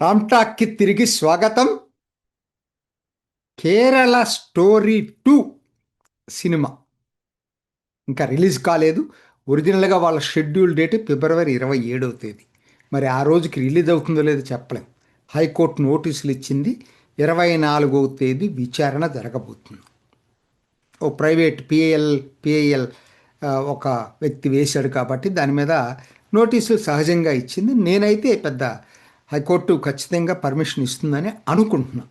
రామ్టాక్కి తిరిగి స్వాగతం. Kerala story 2 cinema ఇంకా రిలీజ్ కాలేదు. ఒరిజినల్గా వాళ్ళ షెడ్యూల్ డేట్ ఫిబ్రవరి 27వ తేదీ. మరి ఆ రోజుకి రిలీజ్ అవుతుందో లేదో చెప్పలేం. హైకోర్టు నోటీసులు ఇచ్చింది. 24వ తేదీ విచారణ జరగబోతుంది. ఓ ప్రైవేట్ పిఐఎల్ ఒక వ్యక్తి వేశాడు కాబట్టి దాని మీద నోటీసులు సహజంగా ఇచ్చింది. నేనైతే పెద్ద హైకోర్టు ఖచ్చితంగా పర్మిషన్ ఇస్తుందని అనుకుంటున్నాను,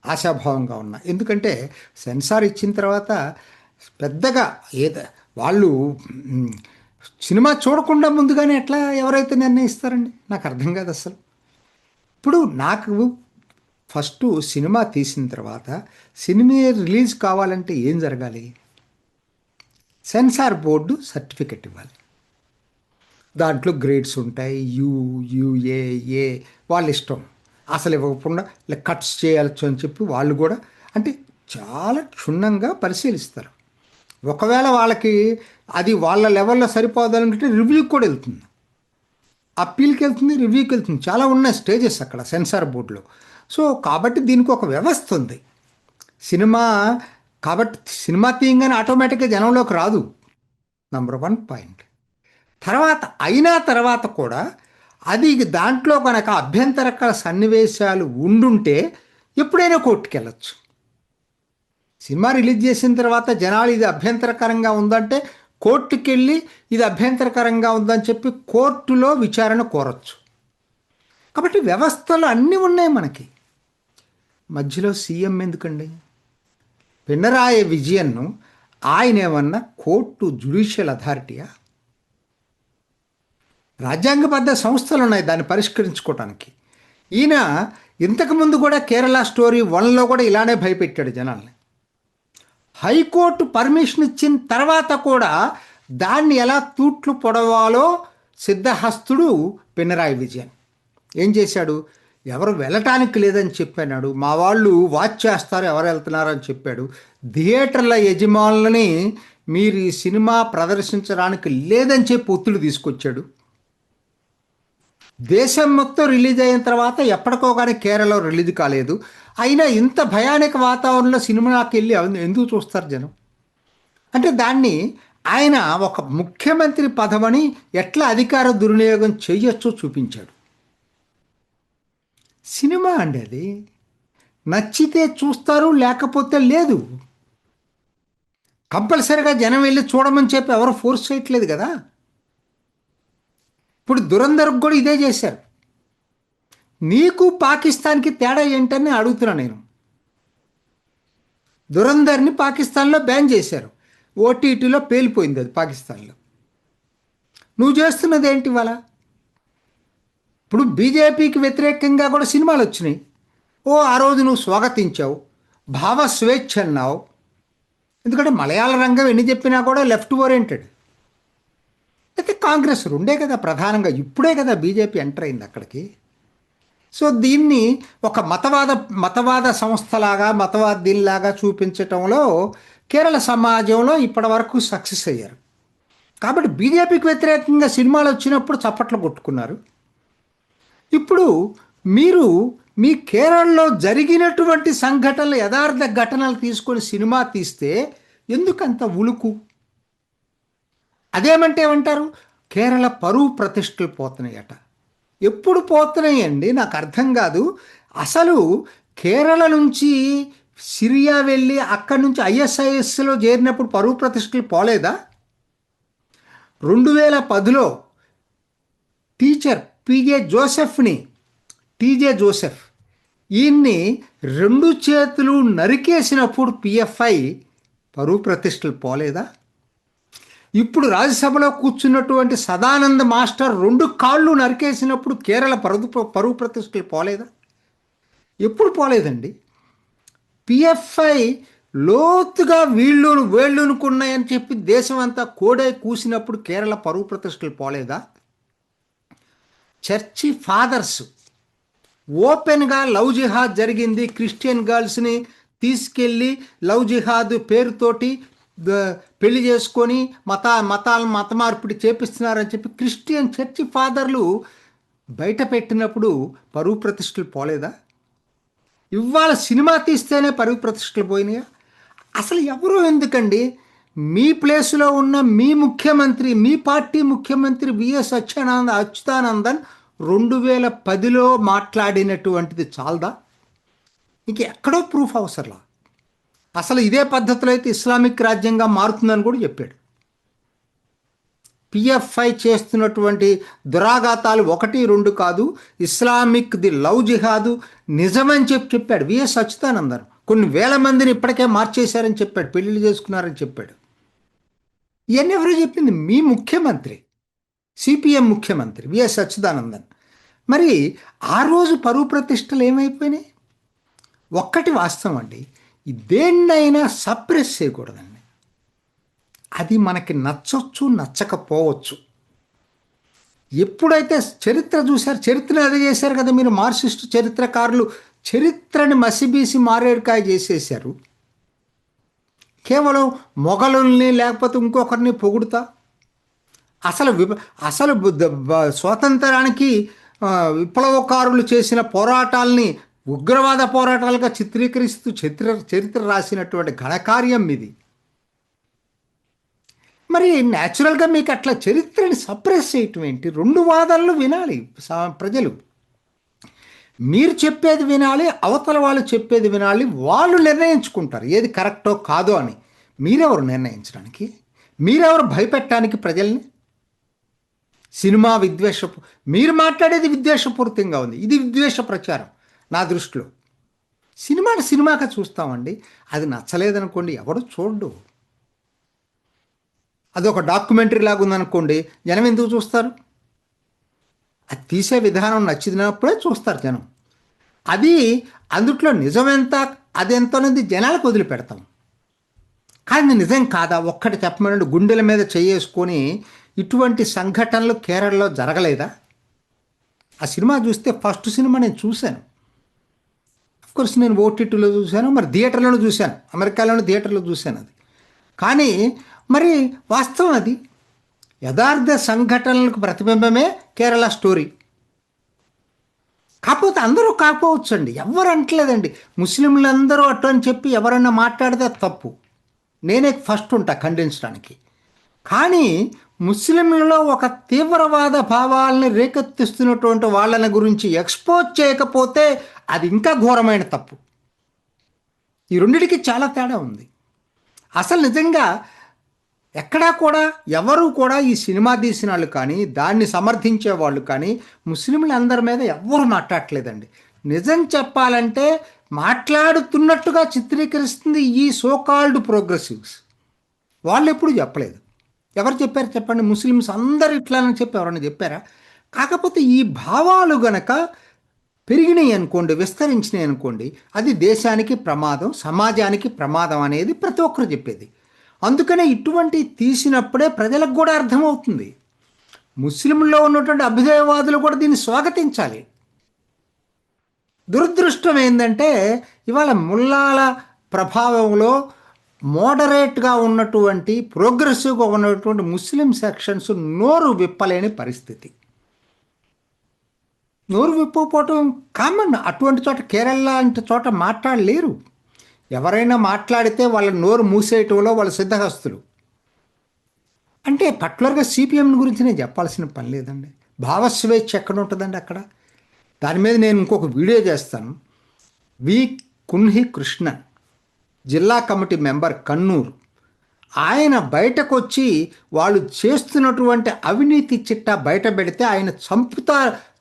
ఆశాభావంగా ఉన్నా. ఎందుకంటే సెన్సార్ ఇచ్చిన తర్వాత పెద్దగా వాళ్ళు సినిమా చూడకుండా ముందుగానే ఎట్లా ఎవరైతే నిర్ణయిస్తారండి? నాకు అర్థం కాదు అసలు. ఇప్పుడు నాకు ఫస్ట్ సినిమా తీసిన తర్వాత సినిమా రిలీజ్ కావాలంటే ఏం జరగాలి? సెన్సార్ బోర్డు సర్టిఫికెట్ ఇవ్వాలి. దాంట్లో గ్రేడ్స్ ఉంటాయి, యుఏఏ వాళ్ళ ఇష్టం. అసలు ఇవ్వకుండా ఇలా కట్స్ చేయవచ్చు అని చెప్పి వాళ్ళు కూడా అంటే చాలా క్షుణ్ణంగా పరిశీలిస్తారు. ఒకవేళ వాళ్ళకి అది వాళ్ళ లెవెల్లో సరిపోదాలంటే రివ్యూకి కూడా వెళ్తుంది, అప్పీల్కి వెళ్తుంది, రివ్యూకి వెళ్తుంది. చాలా ఉన్నాయి స్టేజెస్ అక్కడ సెన్సార్ బోర్డులో. సో కాబట్టి దీనికి ఒక వ్యవస్థ ఉంది. సినిమా కాబట్టి సినిమా తీయంగానే ఆటోమేటిక్గా జనంలోకి రాదు, నంబర్ 1 పాయింట్. అయిన తర్వాత కూడా అది దాంట్లో కనుక అభ్యంతరకర సన్నివేశాలు ఉండుంటే ఎప్పుడైనా కోర్టుకి వెళ్ళచ్చు. సినిమా రిలీజ్ చేసిన తర్వాత జనాలు ఇది అభ్యంతరకరంగా ఉందంటే కోర్టుకి వెళ్ళి ఇది అభ్యంతరకరంగా ఉందని చెప్పి కోర్టులో విచారణ కోరచ్చు. కాబట్టి వ్యవస్థలు అన్నీ ఉన్నాయి మనకి. మధ్యలో సీఎం ఎందుకండి? పినరాయి విజయన్ను ఆయన ఏమన్నా కోర్టు జ్యుడిషియల్ అథారిటీయా? రాజ్యాంగబద్ధ సంస్థలు ఉన్నాయి దాన్ని పరిష్కరించుకోవటానికి. ఈయన ఇంతకుముందు కూడా కేరళ స్టోరీ 1లో కూడా ఇలానే భయపెట్టాడు జనాల్ని. హైకోర్టు పర్మిషన్ ఇచ్చిన తర్వాత కూడా దాన్ని ఎలా తూట్లు పొడవాలో సిద్ధహస్తుడు పినరాయి విజయన్. ఏం చేశాడు? ఎవరు వెళ్ళటానికి లేదని చెప్పాడు. మా వాళ్ళు వాచ్ చేస్తారు ఎవరు వెళ్తున్నారని చెప్పాడు. థియేటర్ల యజమానులని మీరు ఈ సినిమా ప్రదర్శించడానికి లేదని చెప్పి ఒత్తిడి తీసుకొచ్చాడు. దేశం మొత్తం రిలీజ్ అయిన తర్వాత ఎప్పటికో కానీ కేరళలో రిలీజ్ కాలేదు. అయినా ఇంత భయానక వాతావరణంలో సినిమాకి వెళ్ళి ఎందుకు చూస్తారు జనం? అంటే దాన్ని ఆయన ఒక ముఖ్యమంత్రి పదవిని ఎట్లా అధికార దుర్వినియోగం చేయొచ్చో చూపించాడు. సినిమా అండి, అది నచ్చితే చూస్తారు, లేకపోతే లేదు. కంపల్సరిగా జనం వెళ్ళి చూడమని చెప్పి ఎవరు ఫోర్స్ చేయట్లేదు కదా. ఇప్పుడు దురంధర్కి కూడా ఇదే చేశారు. నీకు పాకిస్తాన్కి తేడా ఏంటని అడుగుతున్నా నేను. దురంధర్ని పాకిస్తాన్లో బ్యాన్ చేశారు, ఓటీటీలో పేలిపోయింది అది పాకిస్తాన్లో. నువ్వు చేస్తున్నది ఏంటి ఇవాళ? ఇప్పుడు బీజేపీకి వ్యతిరేకంగా కూడా సినిమాలు వచ్చినాయి. ఆ రోజు నువ్వు స్వాగతించావు, భావ స్వేచ్ఛ అన్నావు. ఎందుకంటే మలయాళ రంగం ఎన్ని చెప్పినా కూడా లెఫ్ట్ ఓరియంటెడ్. అయితే కాంగ్రెస్ రెండే కదా ప్రధానంగా. ఇప్పుడే కదా బీజేపీ ఎంటర్ అయింది అక్కడికి. సో దీన్ని ఒక మతవాద సంస్థలాగా, మతవాదీలాగా చూపించటంలో కేరళ సమాజంలో ఇప్పటి వరకు సక్సెస్ అయ్యారు. కాబట్టి బీజేపీకి వ్యతిరేకంగా సినిమాలు వచ్చినప్పుడు చప్పట్లు కొట్టుకున్నారు. ఇప్పుడు మీరు మీ కేరళలో జరిగినటువంటి సంఘటనలు, యథార్థ ఘటనలు తీసుకొని సినిమా తీస్తే ఎందుకంత ఉలుకు? అదేమంటే ఏమంటారు? కేరళ పరువు ప్రతిష్టలు పోతున్నాయట. ఎప్పుడు పోతున్నాయండి? నాకు అర్థం కాదు. అసలు కేరళ నుంచి సిరియా వెళ్ళి అక్కడి నుంచి ఐఎస్ఐఎస్లో చేరినప్పుడు పరువు ప్రతిష్టలు పోలేదా? 2010లో టీచర్ టీజే జోసెఫ్ ఈయన్ని 2 చేతులు నరికేసినప్పుడు పిఎఫ్ఐ పరువు ప్రతిష్టలు పోలేదా? ఇప్పుడు రాజ్యసభలో కూర్చున్నటువంటి సదానంద మాస్టర్ 2 కాళ్ళు నరికేసినప్పుడు కేరళ పరువు ప్రతిష్టలు పోలేదా? ఎప్పుడు పోలేదండి. పిఎఫ్ఐ లోతుగా వేళ్ళునుకున్నాయని చెప్పి దేశం అంతా కోడే కూసినప్పుడు కేరళ పరువు ప్రతిష్టలు పోలేదా? చర్చి ఫాదర్స్ ఓపెన్గా లవ్ జిహాద్ జరిగింది, క్రిస్టియన్ గర్ల్స్ని తీసుకెళ్ళి లవ్ జిహాద్ పేరుతోటి పెళ్లి చేసుకొని మత మార్పిడి చేపిస్తున్నారని చెప్పి క్రిస్టియన్ చర్చి ఫాదర్లు బయట పెట్టినప్పుడు పరువు ప్రతిష్టలు పోలేదా? ఇవాళ సినిమా తీస్తేనే పరువు ప్రతిష్టలు పోయినాయా? అసలు ఎవరు ఎందుకండి? మీ ప్లేస్లో ఉన్న మీ ముఖ్యమంత్రి, మీ పార్టీ ముఖ్యమంత్రి విఎస్ అచ్యుతానందన్ 2010లో మాట్లాడినటువంటిది చాలదా? ఇంక ఎక్కడో ప్రూఫ్ అవసరంలా. అసలు ఇదే పద్ధతిలో అయితే ఇస్లామిక్ రాజ్యంగా మారుతుందని కూడా చెప్పాడు. పిఎఫ్ఐ చేస్తున్నటువంటి దురాఘాతాలు 1, 2 కాదు, ఇస్లామిక్ ది లవ్ జిహాదు నిజమని చెప్పాడు విఎస్ అచ్యుతానందన్. కొన్ని వేల మందిని ఇప్పటికే మార్చేశారని చెప్పాడు, పెళ్లిళ్ళు చేసుకున్నారని చెప్పాడు. ఇవన్నీ ఎవరో చెప్పింది మీ ముఖ్యమంత్రి, సిపిఎం ముఖ్యమంత్రి విఎస్ అచ్యుతానందన్. మరి ఆ రోజు పరువు ప్రతిష్టలు ఏమైపోయినాయి? ఒక్కటి వాస్తవం అండి, దేన్నైనా సప్రెస్ చేయకూడదండి. అది మనకి నచ్చొచ్చు, నచ్చకపోవచ్చు. ఎప్పుడైతే చరిత్ర చూశారు, చరిత్రను అదే చేశారు కదా మీరు. మార్క్సిస్టు చరిత్రకారులు చరిత్రని మసిబీసి మారేడుకాయ చేసేశారు. కేవలం మొఘలుల్ని లేకపోతే ఇంకొకరిని పొగుడుతా. అసలు స్వాతంత్రానికి విప్లవకారులు చేసిన పోరాటాలని ఉగ్రవాద పోరాటాలుగా చిత్రీకరిస్తూ చరిత్ర రాసినటువంటి ఘనకార్యం ఇది. మరి న్యాచురల్గా మీకు అట్లా చరిత్రని సప్రెస్ చేయటం ఏంటి? 2 వాదనలు వినాలి ప్రజలు. మీరు చెప్పేది వినాలి, అవతల వాళ్ళు చెప్పేది వినాలి. వాళ్ళు నిర్ణయించుకుంటారు ఏది కరెక్టో కాదో అని. మీరెవరు నిర్ణయించడానికి? మీరెవరు భయపెట్టడానికి ప్రజల్ని? సినిమా మీరు మాట్లాడేది విద్వేషపూరితంగా ఉంది. ఇది విద్వేష ప్రచారం నా దృష్టిలో. సినిమాగా చూస్తామండి. అది నచ్చలేదనుకోండి, ఎవడు చూడ్డు. అదొక డాక్యుమెంటరీ లాగా ఉందనుకోండి, జనం ఎందుకు చూస్తారు? అది తీసే విధానం నచ్చినప్పుడే చూస్తారు జనం. అది అందుట్లో నిజమెంత అదెంత అనేది జనాలకు వదిలిపెడతాం. కానీ నిజం కాదా ఒక్కటి చెప్పమనండి. గుండెల మీద చేసుకొని ఇటువంటి సంఘటనలు కేరళలో జరగలేదా? ఆ సినిమా చూస్తే ఫస్ట్ సినిమా నేను చూశాను. అఫ్కోర్స్ నేను ఓటీటీలో చూశాను, మరి థియేటర్లోనూ చూశాను, అమెరికాలోని థియేటర్లో చూశాను అది. కానీ మరి వాస్తవం అది యథార్థ సంఘటనలకు ప్రతిబింబమే కేరళ స్టోరీ. కాకపోతే అందరూ కాకపోవచ్చండి, ఎవరు అంటలేదండి. ముస్లింలందరూ అటు అని చెప్పి ఎవరన్నా మాట్లాడితే తప్పు, నేనే ఫస్ట్ ఉంటా ఖండించడానికి. కానీ ముస్లింలలో ఒక తీవ్రవాద భావాలని రేకెత్తిస్తున్నటువంటి వాళ్ళని గురించి ఎక్స్పోజ్ చేయకపోతే అది ఇంకా ఘోరమైన తప్పు. ఈ రెండిటికి చాలా తేడా ఉంది. అసలు నిజంగా ఎక్కడా కూడా ఎవరు కూడా ఈ సినిమా తీసిన వాళ్ళు కానీ దాన్ని సమర్థించే వాళ్ళు కానీ ముస్లింలందరి మీద ఎవ్వరు మాట్లాడట్లేదండి. నిజం చెప్పాలంటే మాట్లాడుతున్నట్టుగా చిత్రీకరిస్తుంది ఈ సోకాల్డ్ ప్రోగ్రెసివ్స్. వాళ్ళు ఎప్పుడు చెప్పలేదు. ఎవరు చెప్పారు చెప్పండి? ముస్లిమ్స్ అందరు ఇట్లానని చెప్పి ఎవరైనా చెప్పారా? కాకపోతే ఈ భావాలు గనక పెరిగినాయి అనుకోండి, విస్తరించినాయి అనుకోండి, అది దేశానికి ప్రమాదం, సమాజానికి ప్రమాదం అనేది ప్రతి ఒక్కరు చెప్పేది. అందుకనే ఇటువంటి తీసినప్పుడే ప్రజలకు కూడా అర్థమవుతుంది. ముస్లింల్లో ఉన్నటువంటి అభ్యుదయవాదులు కూడా దీన్ని స్వాగతించాలి. దురదృష్టం ఏంటంటే ఇవాళ ముల్లాల ప్రభావంలో మోడరేట్గా ఉన్నటువంటి ప్రోగ్రెసివ్గా ఉన్నటువంటి ముస్లిం సెక్షన్స్ నోరు విప్పలేని పరిస్థితి. నోరు విప్పకపోవటం కామన్. అటువంటి చోట కేరళ లాంటి చోట మాట్లాడలేరు. ఎవరైనా మాట్లాడితే వాళ్ళ నోరు మూసేయటంలో వాళ్ళ సిద్ధహస్తులు. అంటే పర్టికులర్గా సిపిఎం గురించి నేను చెప్పాల్సిన పని లేదండి. భావస్వేచ్ఛ ఎక్కడ ఉంటుందండి అక్కడ? దాని మీద నేను ఇంకొక వీడియో చేస్తాను. వి కున్హి కృష్ణన్, జిల్లా కమిటీ మెంబర్ కన్నూరు, ఆయన బయటకు వచ్చి వాళ్ళు చేస్తున్నటువంటి అవినీతి చిట్టా బయట పెడితే ఆయన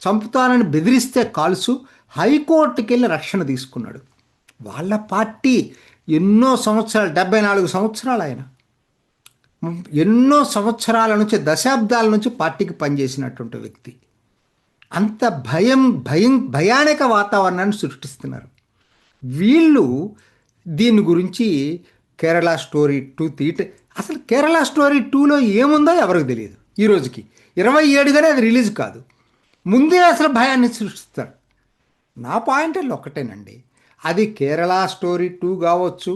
చంపుతానని బెదిరిస్తే కాల్సు హైకోర్టుకి వెళ్ళి రక్షణ తీసుకున్నాడు. వాళ్ళ పార్టీ ఎన్నో సంవత్సరాలు, 74 సంవత్సరాలు, ఆయన ఎన్నో సంవత్సరాల నుంచి, దశాబ్దాల నుంచి పార్టీకి పనిచేసినటువంటి వ్యక్తి. అంత భయానక వాతావరణాన్ని సృష్టిస్తున్నారు వీళ్ళు. దీని గురించి కేరళ స్టోరీ 2 అసలు కేరళ స్టోరీ 2లో ఏముందో ఎవరికి తెలియదు. ఈ రోజుకి 27గానే అది రిలీజ్ కాదు, ముందే అసలు భయాన్ని సృష్టిస్తారు. నా పాయింట్ ఒకటేనండి, అది కేరళ స్టోరీ 2 కావచ్చు,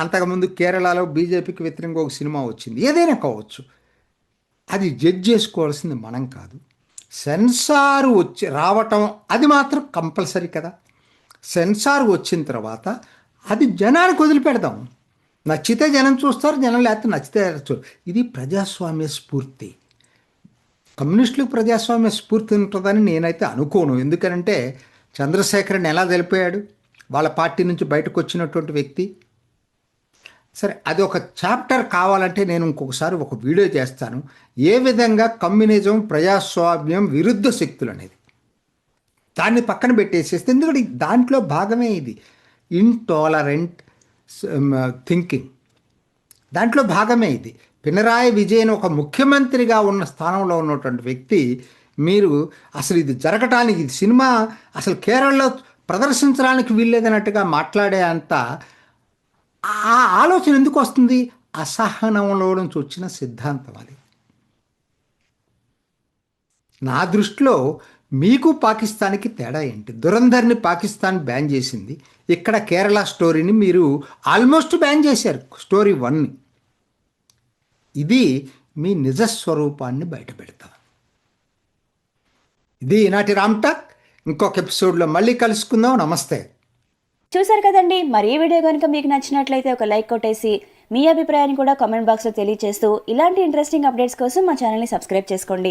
అంతకుముందు కేరళలో బీజేపీకి వ్యతిరేకంగా ఒక సినిమా వచ్చింది, ఏదైనా కావచ్చు. అది జడ్జ్ చేసుకోవాల్సింది మనం కాదు. సెన్సార్ వచ్చి రావటం అది మాత్రం కంపల్సరీ కదా. సెన్సార్ వచ్చిన తర్వాత అది జనానికి వదిలిపెడదాం. నచ్చితే జనం చూస్తారు, జనం లేకపోతే నచ్చితే చూస్తారు. ఇది ప్రజాస్వామ్య స్ఫూర్తి. కమ్యూనిస్టులకు ప్రజాస్వామ్య స్ఫూర్తి ఉంటుందని నేనైతే అనుకోను. ఎందుకంటే చంద్రశేఖరన్ ఎలా తెలిపాడు, వాళ్ళ పార్టీ నుంచి బయటకు వచ్చినటువంటి వ్యక్తి. సరే, అది ఒక చాప్టర్ కావాలంటే నేను ఇంకొకసారి ఒక వీడియో చేస్తాను, ఏ విధంగా కమ్యూనిజం ప్రజాస్వామ్యం విరుద్ధ శక్తులు అనేది. దాన్ని పక్కన పెట్టేసేస్తే, ఎందుకంటే దాంట్లో భాగమే ఇది ఇంటాలరెంట్ థింకింగ్, దాంట్లో భాగమే ఇది. పినరాయి విజయన్ ఒక ముఖ్యమంత్రిగా ఉన్న స్థానంలో ఉన్నటువంటి వ్యక్తి, మీరు అసలు ఇది జరగటానికి, ఇది సినిమా అసలు కేరళలో ప్రదర్శించడానికి వీల్లేదన్నట్టుగా మాట్లాడే అంత ఆ ఆలోచన ఎందుకు వస్తుంది? అసహనంలో నుంచి వచ్చిన సిద్ధాంతం అది. నా దృష్టిలో మీకు పాకిస్తాన్కి తేడా ఏంటి? దురంధర్ని పాకిస్తాన్ బ్యాన్ చేసింది, ఇక్కడ కేరళ స్టోరీని మీరు ఆల్మోస్ట్ బ్యాన్ చేశారు, స్టోరీ 1ని. ఇది మీ నిజస్వరూపాన్ని బయటపెడతా. ఇది ఈనాటి రామ్ టాక్. ఇంకొక ఎపిసోడ్లో మళ్ళీ కలుసుకుందాం. నమస్తే. చూసారు కదండి, మరి ఈ వీడియో కనుక మీకు నచ్చినట్లయితే ఒక లైక్ కొట్టేసి మీ అభిప్రాయాన్ని కూడా కామెంట్ బాక్స్లో తెలియజేస్తూ ఇలాంటి ఇంట్రెస్టింగ్ అప్డేట్స్ కోసం మా ఛానల్ని సబ్స్క్రైబ్ చేసుకోండి.